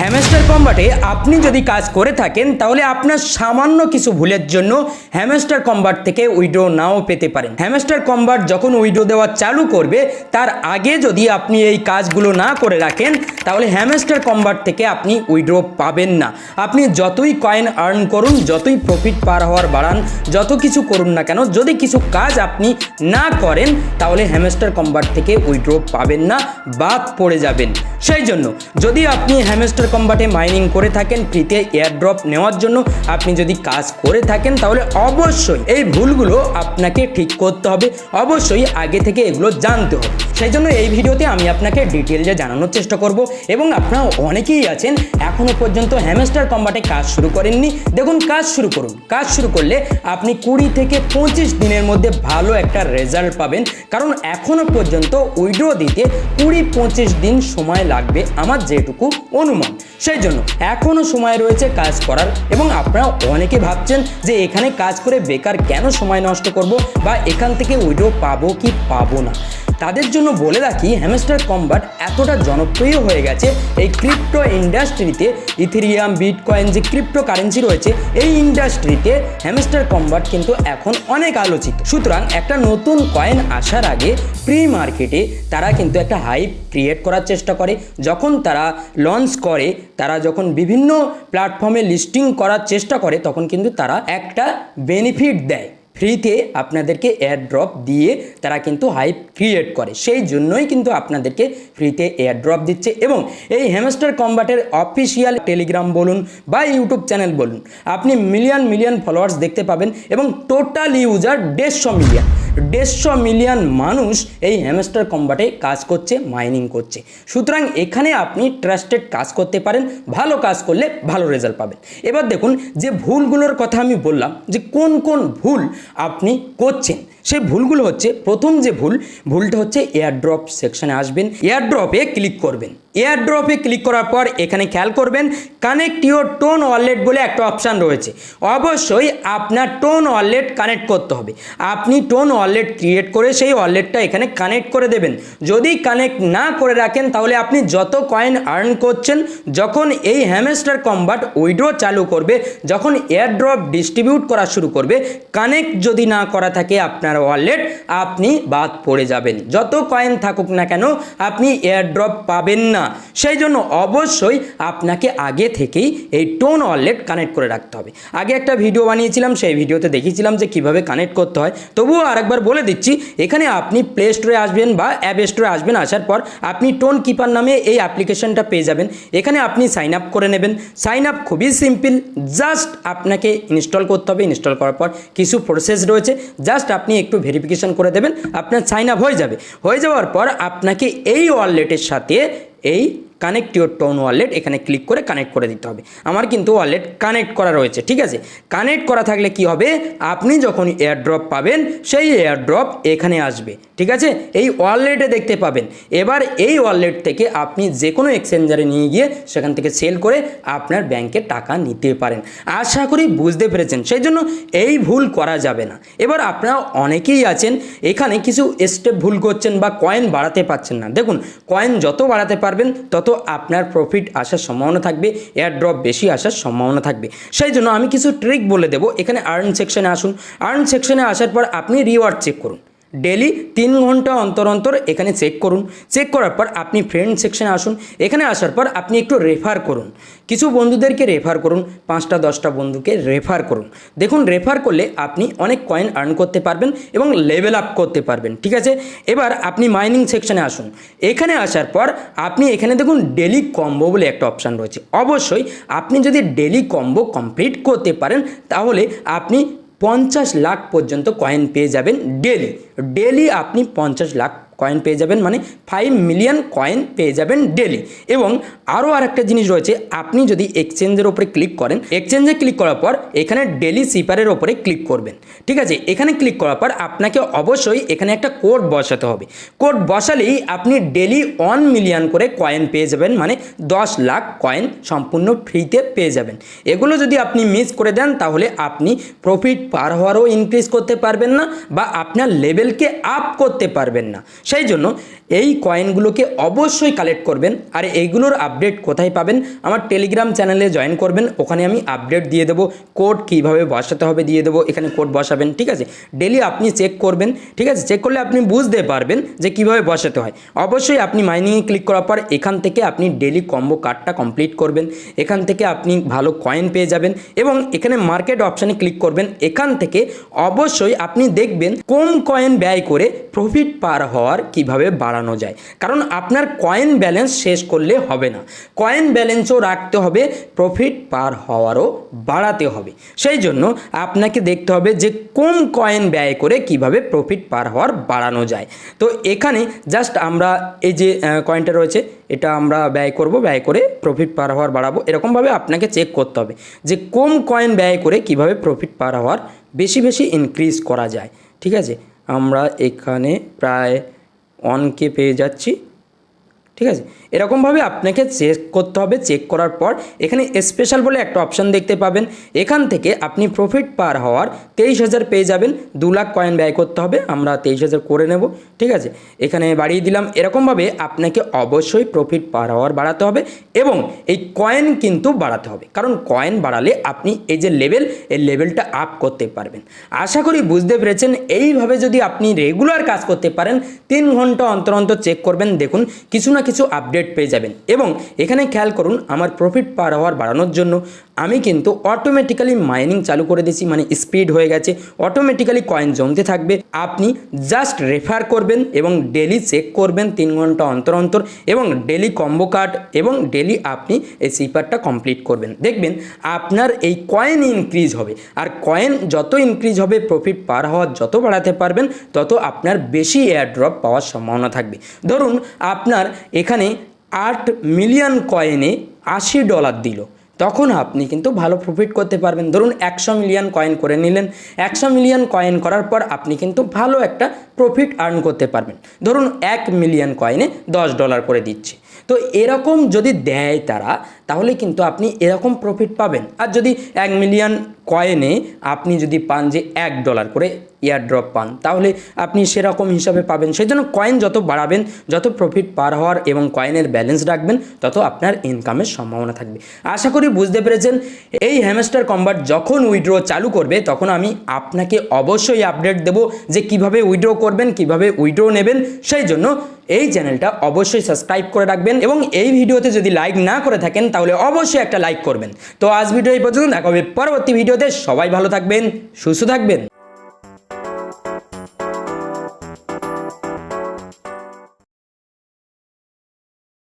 Hamster কম্বাটে আপনি যদি কাজ করে থাকেন তাহলে আপনার সামান্য কিছু ভুলের জন্য হ্যামস্টার কম্বাট থেকে উইড্রো নাও পেতে পারেন। হ্যামস্টার কম্বাট যখন উইড্রো দেওয়া চালু করবে তার আগে যদি আপনি এই কাজগুলো না করে রাখেন তাহলে হ্যামস্টার কম্বাট থেকে আপনি উইড্রো পাবেন না। আপনি যতই কয়েন আর্ন করুন, যতই প্রফিট পার হওয়ার বাড়ান, যত কিছু করুন না কেন, যদি কিছু কাজ আপনি না করেন তাহলে হ্যামস্টার কম্বাট থেকে উইড্রো পাবেন না, বাদ পড়ে যাবেন। সেই জন্য যদি আপনি হ্যামস্টার কম্বাটে মাইনিং করে থাকেন ফ্রিতে এয়ারড্রপ নেওয়ার জন্য, আপনি যদি কাজ করে থাকেন তাহলে অবশ্যই এই ভুলগুলো আপনাকে ঠিক করতে হবে, অবশ্যই আগে থেকে এগুলো জানতে হবে। সেই জন্য এই ভিডিওতে আমি আপনাকে ডিটেইলসে জানানোর চেষ্টা করব। এবং আপনারা অনেকেই আছেন এখনও পর্যন্ত হ্যামস্টার কম্বাটে কাজ শুরু করেননি। দেখুন, কাজ শুরু করুন। কাজ শুরু করলে আপনি 20 থেকে 25 দিনের মধ্যে ভালো একটা রেজাল্ট পাবেন, কারণ এখনও পর্যন্ত উইড্রো দিতে 20-25 দিন সময় লাগবে আমার যেটুকু অনুমান। সেই জন্য এখনও সময় রয়েছে কাজ করার। এবং আপনারা অনেকে ভাবছেন যে এখানে কাজ করে বেকার কেন সময় নষ্ট করব, বা এখান থেকে উইড্রো পাবো কি পাবো না। তাদের জন্য বলে রাখি, হ্যামস্টার কম্বাট এতটা জনপ্রিয় হয়ে গেছে এই ক্রিপ্টো ইন্ডাস্ট্রিতে, ইথেরিয়াম, বিটকয়েন যে ক্রিপ্টো কারেন্সি রয়েছে এই ইন্ডাস্ট্রিতে হ্যামস্টার কম্বাট কিন্তু এখন অনেক আলোচিত। সুতরাং একটা নতুন কয়েন আসার আগে প্রি মার্কেটে তারা কিন্তু একটা হাইপ ক্রিয়েট করার চেষ্টা করে। যখন তারা লঞ্চ করে, তারা যখন বিভিন্ন প্ল্যাটফর্মে লিস্টিং করার চেষ্টা করে, তখন কিন্তু তারা একটা বেনিফিট দেয়, ফ্রিতে আপনাদেরকে এয়ারড্রপ দিয়ে তারা কিন্তু হাইপ ক্রিয়েট করে। সেই জন্যই কিন্তু আপনাদেরকে ফ্রিতে এয়ারড্রপ দিচ্ছে। এবং এই হ্যামস্টার কম্বাটের অফিসিয়াল টেলিগ্রাম বলুন বা ইউটিউব চ্যানেল বলুন, আপনি মিলিয়ন ফলোয়ার্স দেখতে পাবেন। এবং টোটাল ইউজার 150 মিলিয়ন মানুষ এই হ্যামস্টার কম্বাটে কাজ করছে, মাইনিং করছে। সুতরাং এখানে আপনি ট্রাস্টেড কাজ করতে পারেন, ভালো কাজ করলে ভালো রেজাল্ট পাবেন। এবার দেখুন, যে ভুলগুলোর কথা আমি বললাম, যে কোন কোন ভুল আপনি করছেন, সেই ভুলগুলো হচ্ছে, প্রথম যে ভুলটা হচ্ছে এয়ারড্রপ সেকশনে আসবেন, এয়ারড্রপে ক্লিক করবেন। এয়ারড্রপে ক্লিক করার পর এখানে খেয়াল করবেন কানেক্ট ইউর টোন ওয়ালেট বলে একটা অপশান রয়েছে। অবশ্যই আপনার টোন ওয়ালেট কানেক্ট করতে হবে। আপনি টোন ওয়ালেট ক্রিয়েট করে সেই ওয়ালেটটা এখানে কানেক্ট করে দেবেন। যদি কানেক্ট না করে রাখেন তাহলে আপনি যত কয়েন আর্ন করছেন, যখন এই হ্যামস্টার কম্বাট উইড্রো চালু করবে, যখন এয়ারড্রপ ডিস্ট্রিবিউট করা শুরু করবে, কানেক্ট যদি না করা থাকে আপনার ওয়ালেট, আপনি বাদ পড়ে যাবেন। যত কয়েন থাকুক না কেন আপনি এয়ারড্রপ পাবেন না। সেই জন্য অবশ্যই আপনাকে আগে থেকেই এই টোন ওয়ালেট কানেক্ট করে রাখতে হবে। আগে একটা ভিডিও বানিয়েছিলাম, সেই ভিডিওতে দেখিয়েছিলাম যে কিভাবে কানেক্ট করতে হয়। তবুও আরেকবার বলে দিচ্ছি, এখানে আপনি প্লে স্টোরে আসবেন বা অ্যাপ স্টোরে আসবেন। আসার পর আপনি টোন কিপার নামে এই অ্যাপ্লিকেশনটা পেয়ে যাবেন। এখানে আপনি সাইন আপ করে নেবেন। সাইন আপ খুবই সিম্পল, জাস্ট আপনাকে ইনস্টল করতে হবে। ইনস্টল করার পর কিছু প্রসেস রয়েছে, জাস্ট আপনি একটু ভেরিফিকেশন করে দেবেন, আপনার সাইন আপ হয়ে যাবে। হয়ে যাওয়ার পর আপনাকে এই ওয়ালেটের সাথে এই কানেক্ট ইউর টোন ওয়ালেট এখানে ক্লিক করে কানেক্ট করে দিতে হবে। আমার কিন্তু ওয়ালেট কানেক্ট করা রয়েছে, ঠিক আছে। কানেক্ট করা থাকলে কি হবে, আপনি যখন এয়ারড্রপ পাবেন সেই এয়ারড্রপ এখানে আসবে, ঠিক আছে, এই ওয়ালেটে দেখতে পাবেন। এবার এই ওয়ালেট থেকে আপনি যে কোনো এক্সচেঞ্জারে নিয়ে গিয়ে সেখান থেকে সেল করে আপনার ব্যাংকে টাকা নিতে পারেন। আশা করি বুঝতে পেরেছেন। সেই জন্য এই ভুল করা যাবে না। এবার আপনারা অনেকেই আছেন এখানে কিছু স্টেপ ভুল করছেন বা কয়েন বাড়াতে পারছেন না। দেখুন, কয়েন যত বাড়াতে পারবেন তত আপনার প্রফিট আসার সম্ভাবনা থাকবে, এয়ারড্রপ বেশি আসার সম্ভাবনা থাকবে। সেই জন্য আমি কিছু ট্রিক বলে দেবো। এখানে আর্ন সেকশনে আসুন। আর্ন সেকশনে আসার পর আপনি রিওয়ার্ড চেক করুন। ডেলি 3 ঘন্টা অন্তর এখানে চেক করুন। চেক করার পর আপনি ফ্রেন্ড সেকশনে আসুন। এখানে আসার পর আপনি একটু রেফার করুন, কিছু বন্ধুদেরকে রেফার করুন, 5টা-10টা বন্ধুকে রেফার করুন। দেখুন, রেফার করলে আপনি অনেক কয়েন আর্ন করতে পারবেন এবং লেভেল আপ করতে পারবেন, ঠিক আছে। এবার আপনি মাইনিং সেকশনে আসুন। এখানে আসার পর আপনি এখানে দেখুন ডেলি কম্বো বলে একটা অপশান রয়েছে। অবশ্যই আপনি যদি ডেলি কম্বো কমপ্লিট করতে পারেন তাহলে আপনি 50 লাখ পর্যন্ত কয়েন পেয়ে যাবেন ডেলি আপনি 50 লাখ কয়েন পেয়ে যাবেন, মানে 5 মিলিয়ন কয়েন পেয়ে যাবেন ডেলি। এবং আরও আরেকটা জিনিস রয়েছে, আপনি যদি এক্সচেঞ্জের ওপরে ক্লিক করেন, এক্সচেঞ্জে ক্লিক করার পর এখানে ডেলি সিপারের ওপরে ক্লিক করবেন, ঠিক আছে। এখানে ক্লিক করার পর আপনাকে অবশ্যই এখানে একটা কোড বসাতে হবে। কোড বসালেই আপনি ডেলি 1 মিলিয়ন করে কয়েন পেয়ে যাবেন, মানে 10 লাখ কয়েন সম্পূর্ণ ফ্রিতে পেয়ে যাবেন। এগুলো যদি আপনি মিস করে দেন তাহলে আপনি প্রফিট পার হওয়ারও ইনক্রিজ করতে পারবেন না বা আপনার লেভেলকে আপ করতে পারবেন না। সেই জন্য এই কয়েনগুলোকে অবশ্যই কালেক্ট করবেন। আর এইগুলোর আপডেট কোথায় পাবেন? আমার টেলিগ্রাম চ্যানেলে জয়েন করবেন, ওখানে আমি আপডেট দিয়ে দেবো, কোড কীভাবে বসাতে হবে দিয়ে দেবো, এখানে কোড বসাবেন, ঠিক আছে? ডেলি আপনি চেক করবেন, ঠিক আছে? চেক করলে আপনি বুঝতে পারবেন যে কীভাবে বসাতে হয়। অবশ্যই আপনি মাইনিংয়ে ক্লিক করার পর এখান থেকে আপনি ডেলি কম্বো কার্ডটা কমপ্লিট করবেন, এখান থেকে আপনি ভালো কয়েন পেয়ে যাবেন এবং এখানে মার্কেট অপশানে ক্লিক করবেন। এখান থেকে অবশ্যই আপনি দেখবেন কম কয়েন ব্যয় করে প্রফিট পার হওয়ার কিভাবে বাড়ানো যায়। কারণ আপনার কয়েন ব্যালেন্স শেষ করলে হবে না, কয়েন ব্যালেন্সও রাখতে হবে, প্রফিট পার হওয়ারও বাড়াতে হবে। সেই জন্য আপনাকে দেখতে হবে যে কম কয়েন ব্যয় করে কিভাবে প্রফিট পার হওয়ার বাড়ানো যায়। তো এখানে জাস্ট আমরা এই যে কয়েনটা রয়েছে এটা আমরা ব্যয় করব, ব্যয় করে প্রফিট পার হওয়ার বাড়াবো। এরকমভাবে আপনাকে চেক করতে হবে যে কম কয়েন ব্যয় করে কিভাবে প্রফিট পার হওয়ার বেশি বেশি ইনক্রিজ করা যায়, ঠিক আছে? আমরা এখানে প্রায় 1K পেয়ে যাচ্ছি, ঠিক আছে? এরকমভাবে আপনাকে চেক করতে হবে। চেক করার পর এখানে স্পেশাল বলে একটা অপশান দেখতে পাবেন, এখান থেকে আপনি প্রফিট পার হওয়ার 23,000 পেয়ে যাবেন। 2 লাখ কয়েন ব্যয় করতে হবে, আমরা 23,000 করে নেব, ঠিক আছে? এখানে বাড়িয়ে দিলাম। এরকমভাবে আপনাকে অবশ্যই প্রফিট পার হওয়ার বাড়াতে হবে এবং এই কয়েন কিন্তু বাড়াতে হবে, কারণ কয়েন বাড়ালে আপনি এই যে লেভেল, এই লেভেলটা আপ করতে পারবেন। আশা করি বুঝতে পেরেছেন। এইভাবে যদি আপনি রেগুলার কাজ করতে পারেন, 3 ঘন্টা অন্তর অন্তর চেক করবেন, দেখুন কিছু না কিছু আপডেট পেয়ে যাবেন। এবং এখানে খেয়াল করুন, আমার প্রফিট পার হওয়ার বাড়ানোর জন্য আমি কিন্তু অটোমেটিক্যালি মাইনিং চালু করে দিয়েছি, মানে স্পিড হয়ে গেছে, অটোমেটিক্যালি কয়েন জমতে থাকবে। আপনি জাস্ট রেফার করবেন এবং ডেলি চেক করবেন 3 ঘন্টা অন্তর অন্তর, এবং ডেলি কম্বো কার্ড এবং ডেলি আপনি এই সিপারটা কমপ্লিট করবেন। দেখবেন আপনার এই কয়েন ইনক্রিজ হবে, আর কয়েন যত ইনক্রিজ হবে, প্রফিট পার হওয়ার যত বাড়াতে পারবেন, তত আপনার বেশি এয়ার ড্রপ পাওয়ার সম্ভাবনা থাকবে। ধরুন আপনার এখানে 8 মিলিয়ন কয়েনে $80 দিল, তখন আপনি কিন্তু ভালো প্রফিট করতে পারবেন। ধরুন 100 মিলিয়ন কয়েন করে নিলেন, 100 মিলিয়ন কয়েন করার পর আপনি কিন্তু ভালো একটা প্রফিট আর্ন করতে পারবেন। ধরুন 1 মিলিয়ন কয়েনে $10 করে দিচ্ছে, তো এরকম যদি দেয় তারা, তাহলে কিন্তু আপনি এরকম প্রফিট পাবেন। আর যদি 1 মিলিয়ন কয়েনে আপনি যদি পান যে $1 করে এয়ার ড্রপ পান, তাহলে আপনি সেরকম হিসাবে পাবেন। সেই জন্য কয়েন যত বাড়াবেন, যত প্রফিট পার হওয়ার এবং কয়েনের ব্যালেন্স রাখবেন, তত আপনার ইনকামের সম্ভাবনা থাকবে। আশা করি বুঝতে পেরেছেন। এই হ্যামস্টার কম্বাট যখন উইথড্র চালু করবে, তখন আমি আপনাকে অবশ্যই আপডেট দেব যে কিভাবে উইথড্র করবেন, কিভাবে উইথড্র নেবেন। সেই জন্য এই চ্যানেলটা অবশ্যই সাবস্ক্রাইব করে রাখবেন এবং এই ভিডিওতে যদি লাইক না করে থাকেন, তাহলে অবশ্যই একটা লাইক করবেন। তো আজ ভিডিও এই পর্যন্ত, দেখা হবে পরবর্তী ভিডিওতে। সবাই ভালো থাকবেন, সুস্থ থাকবেন।